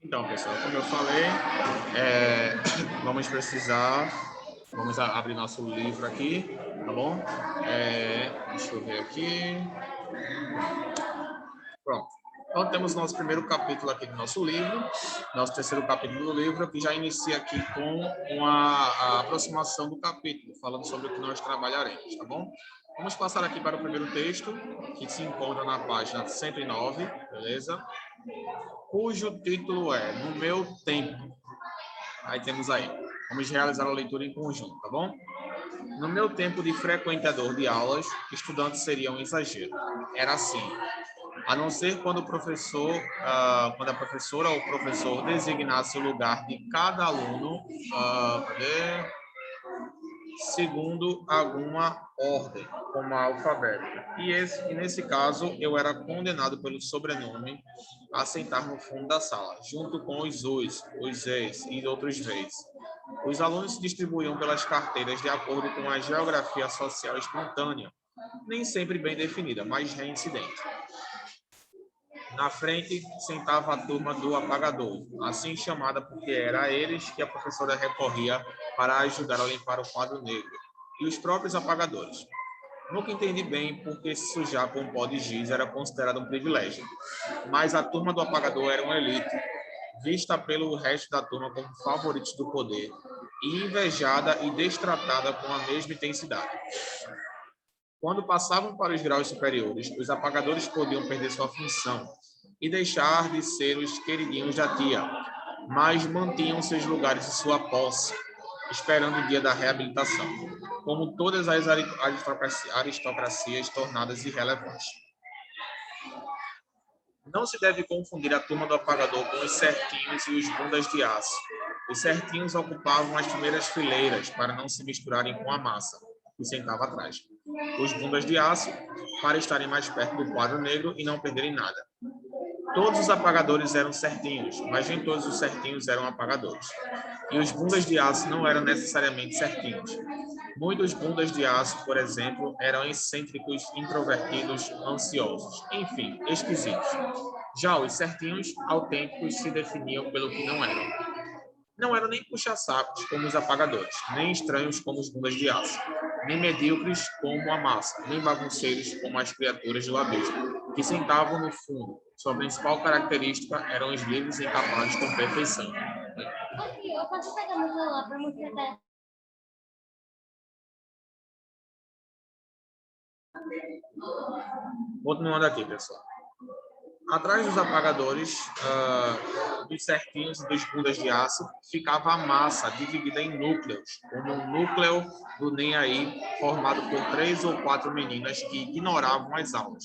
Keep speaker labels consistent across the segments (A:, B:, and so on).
A: Então, pessoal, como eu falei, vamos precisar, vamos abrir nosso livro aqui, tá bom? Deixa eu ver aqui. Pronto. Então, temos nosso primeiro capítulo aqui do nosso livro, nosso terceiro capítulo do livro, que já inicia aqui com a aproximação do capítulo, falando sobre o que nós trabalharemos, tá bom? Vamos passar aqui para o primeiro texto, que se encontra na página 109, beleza? Cujo título é No Meu Tempo. Aí temos aí. Vamos realizar a leitura em conjunto, tá bom? No meu tempo de frequentador de aulas, estudante seria um exagero. Era assim. A não ser quando quando a professora ou o professor designasse o lugar de cada aluno, segundo alguma ordem, como a alfabética. E nesse caso, eu era condenado pelo sobrenome a sentar no fundo da sala, junto com os ex e outros vez. Os alunos se distribuíam pelas carteiras de acordo com a geografia social espontânea, nem sempre bem definida, mas reincidente. Na frente sentava a turma do apagador, assim chamada porque era a eles que a professora recorria para ajudar a limpar o quadro negro, e os próprios apagadores. Nunca entendi bem porque se sujar com pó de giz era considerado um privilégio, mas a turma do apagador era uma elite, vista pelo resto da turma como favoritos do poder, e invejada e destratada com a mesma intensidade. Quando passavam para os graus superiores, os apagadores podiam perder sua função e deixar de ser os queridinhos da tia, mas mantinham seus lugares de sua posse, esperando o dia da reabilitação, como todas as aristocracias tornadas irrelevantes. Não se deve confundir a turma do apagador com os certinhos e os bundas de aço. Os certinhos ocupavam as primeiras fileiras para não se misturarem com a massa, que sentava atrás. Os bundas de aço, para estarem mais perto do quadro negro e não perderem nada. Todos os apagadores eram certinhos, mas nem todos os certinhos eram apagadores. E os bundas de aço não eram necessariamente certinhos. Muitos bundas de aço, por exemplo, eram excêntricos, introvertidos, ansiosos, enfim, esquisitos. Já os certinhos, autênticos, se definiam pelo que não eram. Não eram nem puxa-sacos como os apagadores, nem estranhos como os bundas de aço, nem medíocres como a massa, nem bagunceiros como as criaturas do abismo, que sentavam no fundo. Sua principal característica eram os livros encapados com perfeição.
B: Aqui, eu posso pegar meu celular para mostrar.
A: Continuando aqui, pessoal. Atrás dos apagadores, dos certinhos e dos bundas de aço, ficava a massa dividida em núcleos, como um núcleo do Nem Aí, formado por 3 ou 4 meninas que ignoravam as aulas.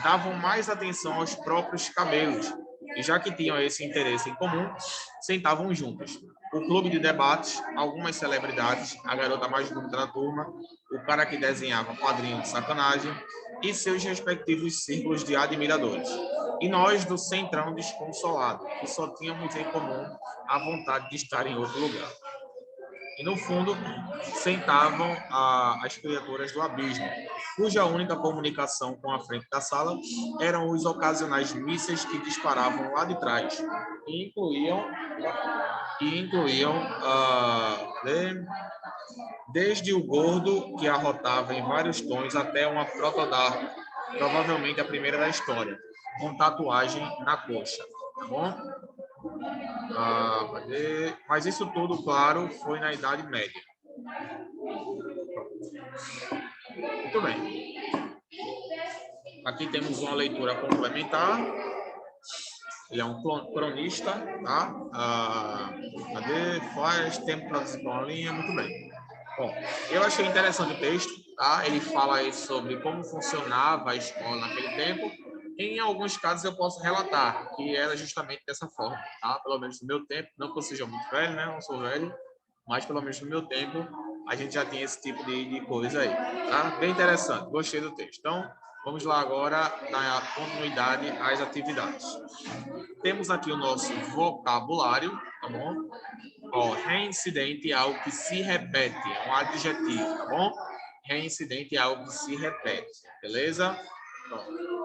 A: Davam mais atenção aos próprios cabelos, e já que tinham esse interesse em comum, sentavam juntas. O clube de debates, algumas celebridades, a garota mais bonita da turma, o cara que desenhava quadrinho de sacanagem e seus respectivos círculos de admiradores. E nós do centrão desconsolado, que só tínhamos em comum a vontade de estar em outro lugar. E no fundo sentavam as criaturas do abismo, cuja única comunicação com a frente da sala eram os ocasionais mísseis que disparavam lá de trás e incluíam desde o gordo que arrotava em vários tons até uma protodarma, provavelmente a primeira da história, com tatuagem na coxa, tá bom? Mas isso tudo, claro, foi na Idade Média. Muito bem. Aqui temos uma leitura complementar. Ele é um cronista, tá? Faz tempo para visitar uma linha, muito bem. Bom, eu achei interessante o texto, tá? Ele fala aí sobre como funcionava a escola naquele tempo. Em alguns casos eu posso relatar que era justamente dessa forma, tá? Pelo menos no meu tempo, não que eu seja muito velho, né? Eu não sou velho, mas pelo menos no meu tempo a gente já tinha esse tipo de coisa aí, tá? Bem interessante, gostei do texto. Então, vamos lá agora dar continuidade às atividades. Temos aqui o nosso vocabulário, tá bom? Ó, reincidente é algo que se repete, é um adjetivo, tá bom? Reincidente é algo que se repete, beleza? Ó.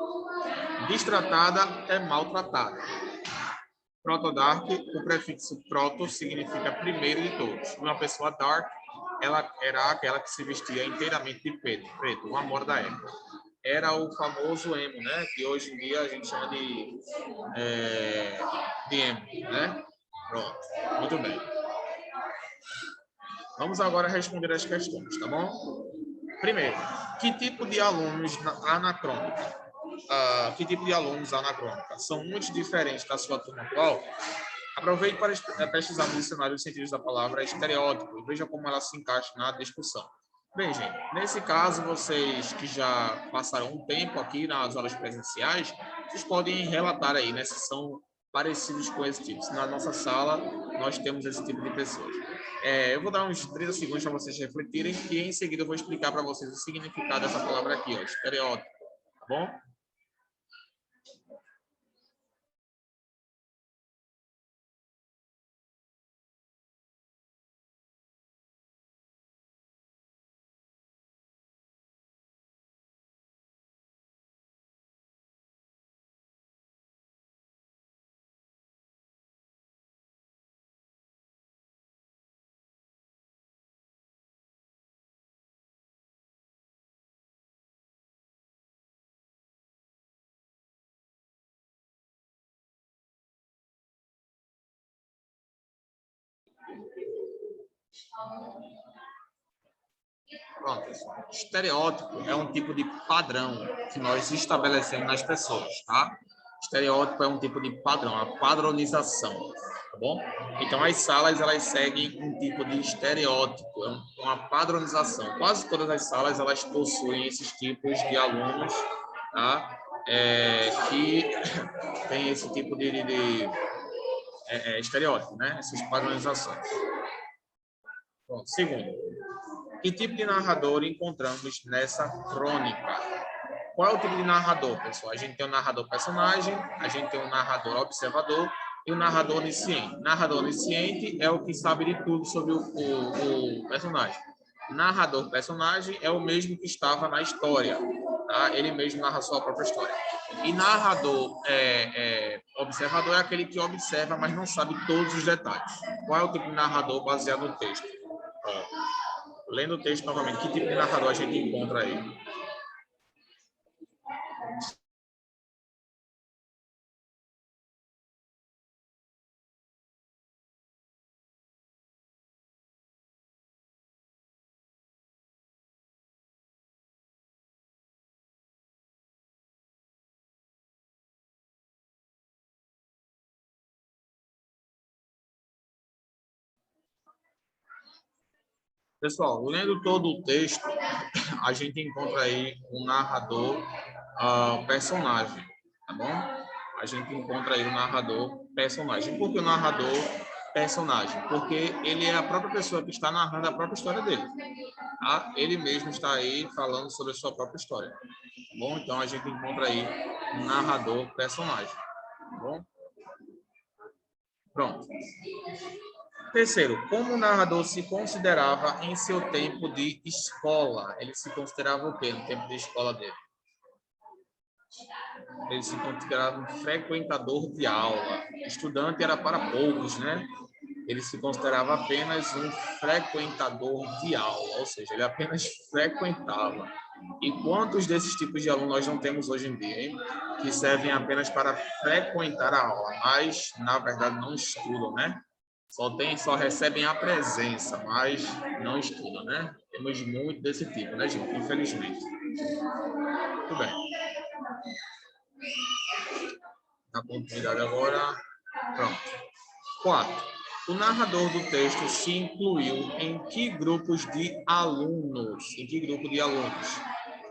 A: Destratada é maltratada. Proto-dark, o prefixo proto significa primeiro de todos. Uma pessoa dark, ela era aquela que se vestia inteiramente de preto, uma moda da época. Era o famoso emo, né? Que hoje em dia a gente chama de emo, né? Pronto, muito bem. Vamos agora responder as questões, tá bom? Primeiro, que tipo de alunos anacrônica? Que tipo de alunos anacrônica? São muito diferentes da sua turma atual? Aproveite para pesquisar no dicionário os sentidos da palavra estereótipo e veja como ela se encaixa na discussão. Bem, gente, nesse caso, vocês que já passaram um tempo aqui nas aulas presenciais, vocês podem relatar aí, né, se são parecidos com esse tipo. Se na nossa sala nós temos esse tipo de pessoas. Eu vou dar uns 30 segundos para vocês refletirem e em seguida eu vou explicar para vocês o significado dessa palavra aqui, ó, estereótipo, tá bom? Pronto, pessoal. Estereótipo é um tipo de padrão que nós estabelecemos nas pessoas, tá? Estereótipo é um tipo de padrão, a padronização, tá bom? Então, as salas, elas seguem um tipo de estereótipo, uma padronização. Quase todas as salas, elas possuem esses tipos de alunos, tá? Que tem esse tipo de estereótipo, né? Essas padronizações. Bom, segundo, que tipo de narrador encontramos nessa crônica? Qual é o tipo de narrador, pessoal? A gente tem o narrador personagem, a gente tem o narrador observador e o narrador onisciente. Narrador onisciente é o que sabe de tudo sobre o personagem. Narrador personagem é o mesmo que estava na história, tá? Ele mesmo narra a sua própria história. E narrador observador é aquele que observa, mas não sabe todos os detalhes. Qual é o tipo de narrador baseado no texto? Ó, lendo o texto novamente, que tipo de narrador a gente encontra aí? Pessoal, lendo todo o texto, a gente encontra aí um narrador personagem, tá bom? A gente encontra aí o narrador personagem. Por que o narrador personagem? Porque ele é a própria pessoa que está narrando a própria história dele. Tá? Ele mesmo está aí falando sobre a sua própria história. Tá bom? Então a gente encontra aí um narrador personagem. Tá bom? Pronto. Terceiro, como o narrador se considerava em seu tempo de escola? Ele se considerava o quê no tempo de escola dele? Ele se considerava um frequentador de aula. Estudante era para poucos, né? Ele se considerava apenas um frequentador de aula, ou seja, ele apenas frequentava. E quantos desses tipos de alunos nós não temos hoje em dia, hein? Que servem apenas para frequentar a aula, mas, na verdade, não estudam, né? Só recebem a presença, mas não estudam, né? Temos muito desse tipo, né, gente? Infelizmente. Muito bem. Na continuidade agora. Pronto. 4. O narrador do texto se incluiu em que grupos de alunos? Em que grupo de alunos?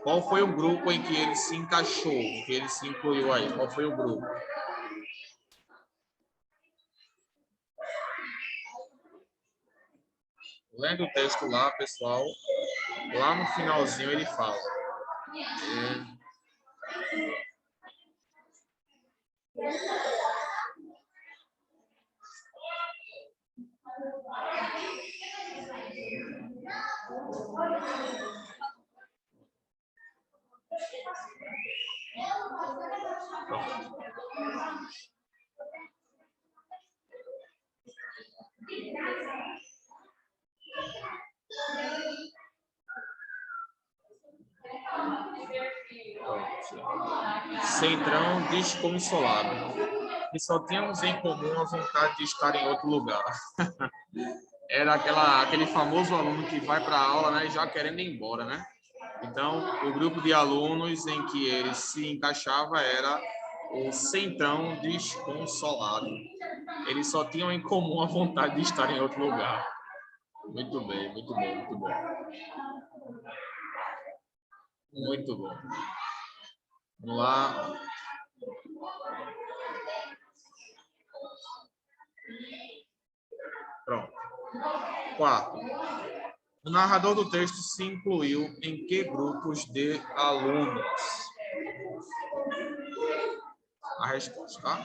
A: Qual foi o grupo em que ele se encaixou, em que ele se incluiu aí? Qual foi o grupo? Lendo o texto lá, pessoal, lá no finalzinho ele fala. centrão desconsolado. E só tínhamos em comum a vontade de estar em outro lugar. Era aquele famoso aluno que vai para a aula, né, já querendo ir embora, né? Então, o grupo de alunos em que ele se encaixava era o centrão desconsolado. Eles só tinham em comum a vontade de estar em outro lugar. Muito bem, muito bom, muito bom. Muito bom. Vamos lá. Pronto. Quarto. O narrador do texto se incluiu em que grupos de alunos? A resposta, tá?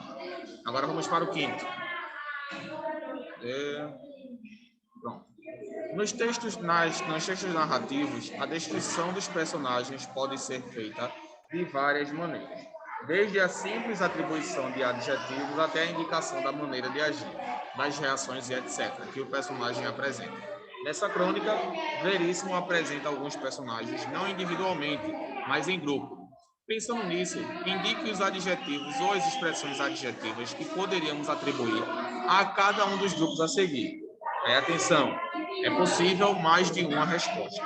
A: Agora vamos para o quinto. Pronto. Nos textos narrativos, a descrição dos personagens pode ser feita de várias maneiras, desde a simples atribuição de adjetivos até a indicação da maneira de agir, das reações e etc., que o personagem apresenta. Nessa crônica, Veríssimo apresenta alguns personagens não individualmente, mas em grupo. Pensando nisso, indique os adjetivos ou as expressões adjetivas que poderíamos atribuir a cada um dos grupos a seguir. Aí, atenção, é possível mais de uma resposta.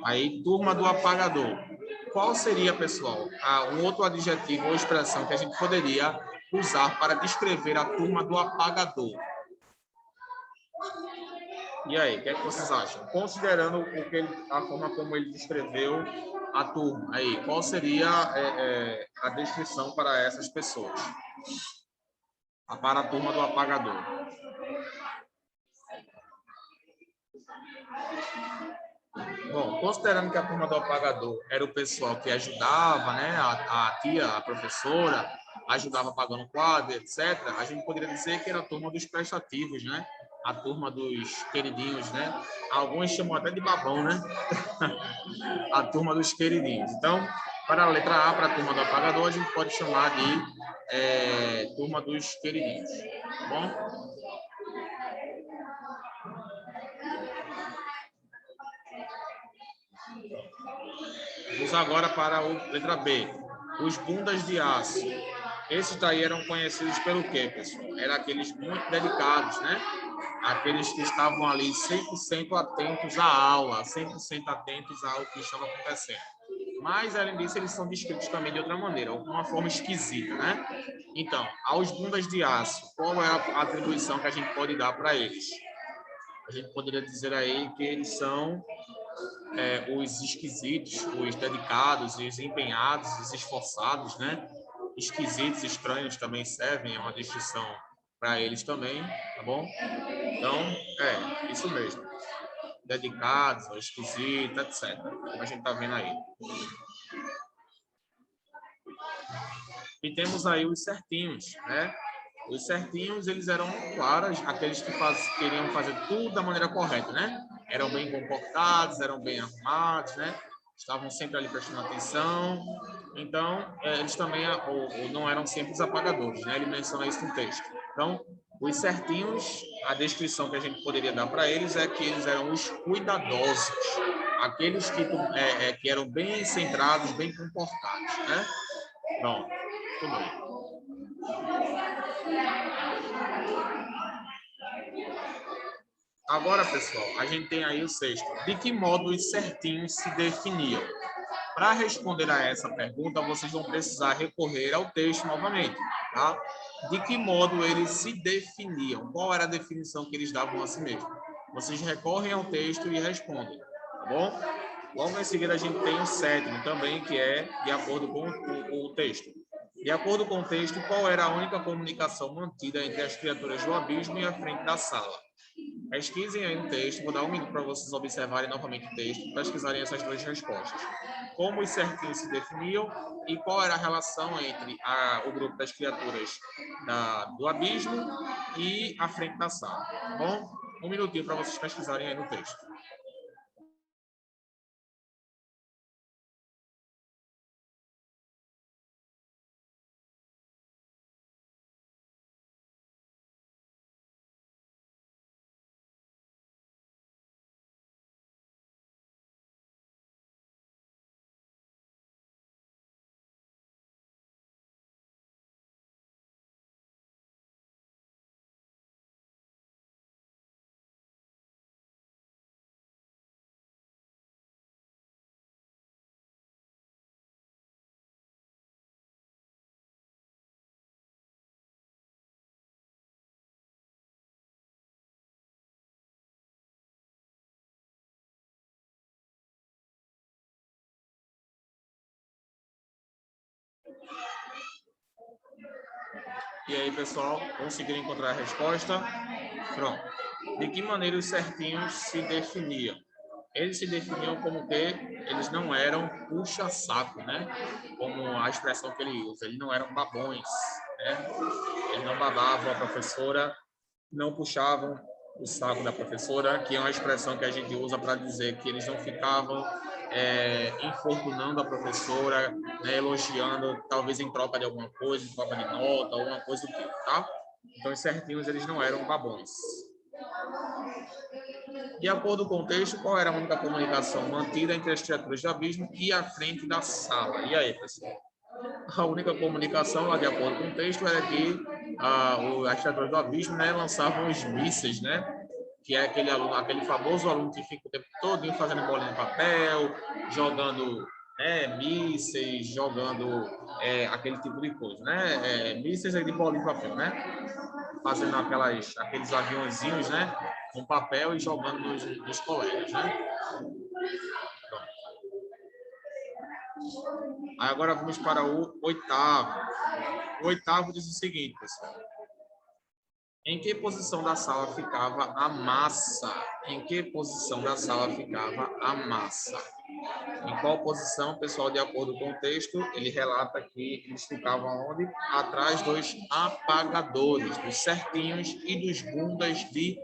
A: Aí, turma do apagador. Qual seria, pessoal, um outro adjetivo ou expressão que a gente poderia usar para descrever a turma do apagador? E aí, o que é que vocês acham? Considerando a forma como ele descreveu a turma, aí, qual seria a descrição para essas pessoas? Para a turma do apagador. Bom, considerando que a turma do apagador era o pessoal que ajudava, né, a tia, a professora, ajudava pagando quadro, etc., a gente poderia dizer que era a turma dos prestativos, né? A turma dos queridinhos, né? Alguns chamam até de babão, né? A turma dos queridinhos. Então, para a letra A, para a turma do apagador, a gente pode chamar de turma dos queridinhos, tá bom? Vamos agora para a letra B. Os bundas de aço. Esses daí eram conhecidos pelo quê, pessoal? Eram aqueles muito dedicados, né? Aqueles que estavam ali 100% atentos à aula, 100% atentos ao que estava acontecendo. Mas, além disso, eles são descritos também de outra maneira, uma forma esquisita, né? Então, aos bundas de aço, qual é a atribuição que a gente pode dar para eles? A gente poderia dizer aí que eles são os esquisitos, os dedicados, os empenhados, os esforçados, né? Esquisitos, estranhos também servem, é uma descrição para eles também, tá bom? Então, isso mesmo. Dedicados, esquisitos, etc. Como a gente está vendo aí. E temos aí os certinhos, né? Os certinhos, eles eram claros, aqueles que queriam fazer tudo da maneira correta, né? Eram bem comportados, eram bem arrumados, né? Estavam sempre ali prestando atenção. Então, eles também ou não eram sempre os apagadores, né? Ele menciona isso no texto. Então, os certinhos, a descrição que a gente poderia dar para eles é que eles eram os cuidadosos, aqueles que eram bem centrados, bem comportados, né? Pronto, tudo bem. Agora, pessoal, a gente tem aí o sexto. De que modo os certinhos se definiam? Para responder a essa pergunta, vocês vão precisar recorrer ao texto novamente, tá? De que modo eles se definiam? Qual era a definição que eles davam a si mesmos? Vocês recorrem ao texto e respondem, tá bom? Logo em seguida, a gente tem o sétimo também, que é de acordo com o texto. De acordo com o texto, qual era a única comunicação mantida entre as criaturas do abismo e a frente da sala? Pesquisem aí no texto, vou dar um minuto para vocês observarem novamente o texto e pesquisarem essas duas respostas. Como os certinhos se definiam e qual era a relação entre o grupo das criaturas do abismo e a frente da sala. Tá bom? Um minutinho para vocês pesquisarem aí no texto. E aí, pessoal, conseguiram encontrar a resposta? Pronto. De que maneira os certinhos se definiam? Eles se definiam como que eles não eram puxa-saco, né? Como a expressão que ele usa. Eles não eram babões, né? Eles não babavam a professora, não puxavam o saco da professora, que é uma expressão que a gente usa para dizer que eles não ficavam infortunando a professora, né, elogiando, talvez em troca de alguma coisa, em troca de nota, alguma coisa do tipo, tá? Então, os certinhos, eles não eram babões. De acordo com o texto, qual era a única comunicação mantida entre as criaturas do abismo e a frente da sala? E aí, pessoal? A única comunicação, lá de acordo com o texto, era que as criaturas do abismo, né, lançavam os mísseis, né? Que é aquele aluno, aquele famoso aluno que fica o tempo todo fazendo bolinha de papel, jogando mísseis, jogando aquele tipo de coisa, né? Mísseis de bolinha de papel, né? Fazendo aqueles aviãozinhos, né? Com papel e jogando nos colegas, né? Aí agora vamos para o oitavo. O oitavo diz o seguinte, pessoal. Em que posição da sala ficava a massa? Em que posição da sala ficava a massa? Em qual posição, pessoal, de acordo com o texto, ele relata que eles ficavam onde? Atrás dos apagadores, dos certinhos e dos bundas de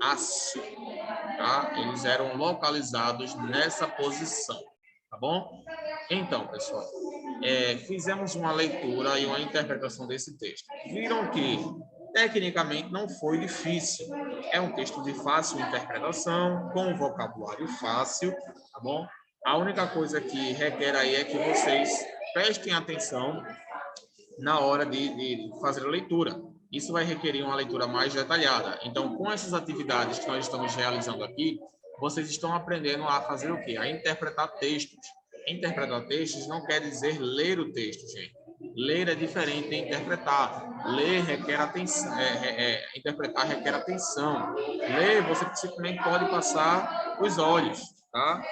A: aço. Tá? Eles eram localizados nessa posição, tá bom? Então, pessoal, fizemos uma leitura e uma interpretação desse texto. Viram que, tecnicamente, não foi difícil. É um texto de fácil interpretação, com vocabulário fácil, tá bom? A única coisa que requer aí é que vocês prestem atenção na hora de fazer a leitura. Isso vai requerer uma leitura mais detalhada. Então, com essas atividades que nós estamos realizando aqui, vocês estão aprendendo a fazer o quê? A interpretar textos. Interpretar textos não quer dizer ler o texto, gente. Ler é diferente de interpretar. Ler requer atenção, interpretar requer atenção. Ler, você simplesmente pode passar os olhos, tá?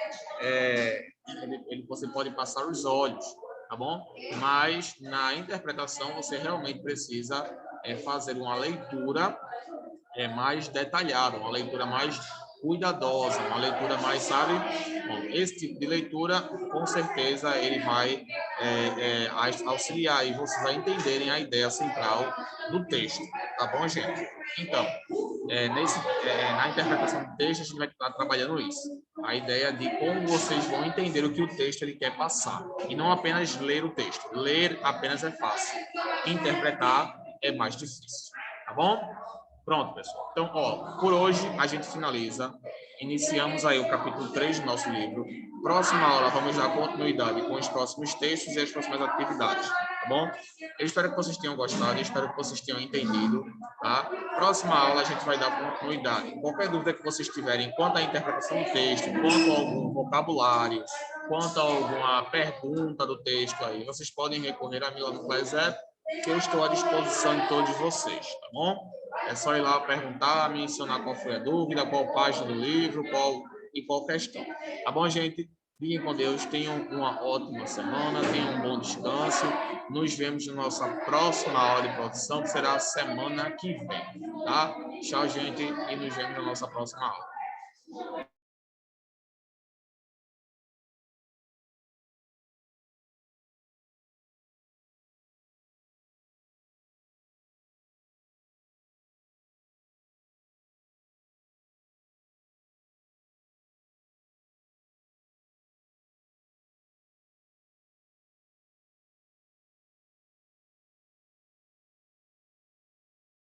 A: Você pode passar os olhos, tá bom? Mas na interpretação você realmente precisa fazer uma leitura mais detalhada, uma leitura mais cuidadosa, uma leitura mais, sabe? Bom, esse tipo de leitura, com certeza, ele vai auxiliar aí vocês a entenderem a ideia central do texto, tá bom, gente? Então, na interpretação do texto, a gente vai estar trabalhando isso. A ideia de como vocês vão entender o que o texto ele quer passar. E não apenas ler o texto. Ler apenas é fácil. Interpretar é mais difícil. Tá bom? Pronto, pessoal. Então, por hoje a gente finaliza. Iniciamos aí o capítulo 3 do nosso livro. Próxima aula vamos dar continuidade com os próximos textos e as próximas atividades, tá bom? Eu espero que vocês tenham gostado, eu espero que vocês tenham entendido, tá? Próxima aula a gente vai dar continuidade. Qualquer dúvida que vocês tiverem quanto à interpretação do texto, quanto a algum vocabulário, quanto a alguma pergunta do texto aí, vocês podem recorrer a mim lá no Classep, que eu estou à disposição de todos vocês, tá bom? É só ir lá perguntar, mencionar qual foi a dúvida, qual página do livro, qual questão. Tá bom, gente? Fiquem com Deus, tenham uma ótima semana, tenham um bom descanso. Nos vemos na nossa próxima aula de produção, que será a semana que vem, tá? Tchau, gente, e nos vemos na nossa próxima aula.